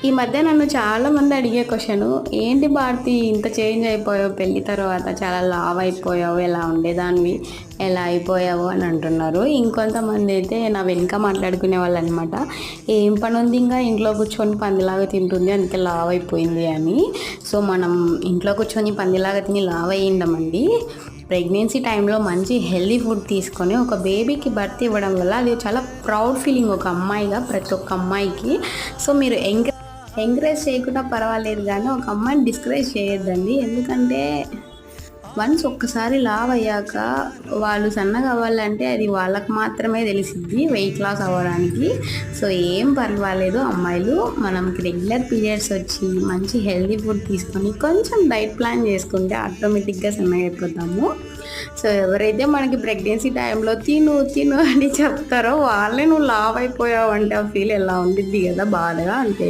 ఈ మధ్య నన్ను చాలామంది అడిగే క్వశ్చను, ఏంటి భారతి ఇంత చేంజ్ అయిపోయావు పెళ్లి తర్వాత, చాలా లావ్ అయిపోయావు, ఎలా ఉండేదానివి ఎలా అయిపోయావు అని అంటున్నారు. ఇంకొంతమంది అయితే నా వెనుక మాట్లాడుకునే వాళ్ళు అనమాట, ఏం పని ఉంది ఇంకా ఇంట్లో కూర్చొని పందిలాగా తింటుంది అందుకే లావ్ అయిపోయింది అని. సో మనం ఇంట్లో కూర్చొని పందిలాగా తిని లావ్ అయ్యిండమండి. ప్రెగ్నెన్సీ టైంలో మంచి హెల్దీ ఫుడ్ తీసుకొని ఒక బేబీకి బర్త్ ఇవ్వడం వల్ల అది చాలా ప్రౌడ్ ఫీలింగ్ ఒక అమ్మాయిగా, ప్రతి ఒక్క అమ్మాయికి. సో మీరు ఎంకరేజ్ చేయకుండా పర్వాలేదు, కానీ ఒక అమ్మాయిని డిస్కరేజ్ చేయొద్దండి. ఎందుకంటే వన్స్ ఒక్కసారి లావ్ అయ్యాక వాళ్ళు సన్నగా అవ్వాలంటే అది వాళ్ళకు మాత్రమే తెలిసిద్ది వెయిట్ లాస్ అవ్వడానికి. సో ఏం పర్వాలేదు అమ్మాయిలు, మనకి రెగ్యులర్ పీరియడ్స్ వచ్చి మంచి హెల్దీ ఫుడ్ తీసుకొని కొంచెం డైట్ ప్లాన్ చేసుకుంటే ఆటోమేటిక్గా సన్నగా అయిపోతాము. సో ఎవరైతే మనకి ప్రెగ్నెన్సీ టైంలో తిను తిను అని చెప్తారో వాళ్ళే నువ్వు లావ్ అయిపోయావు అంటే ఆ ఫీల్ ఎలా ఉండిద్ది కదా, బాధగా. అంతే.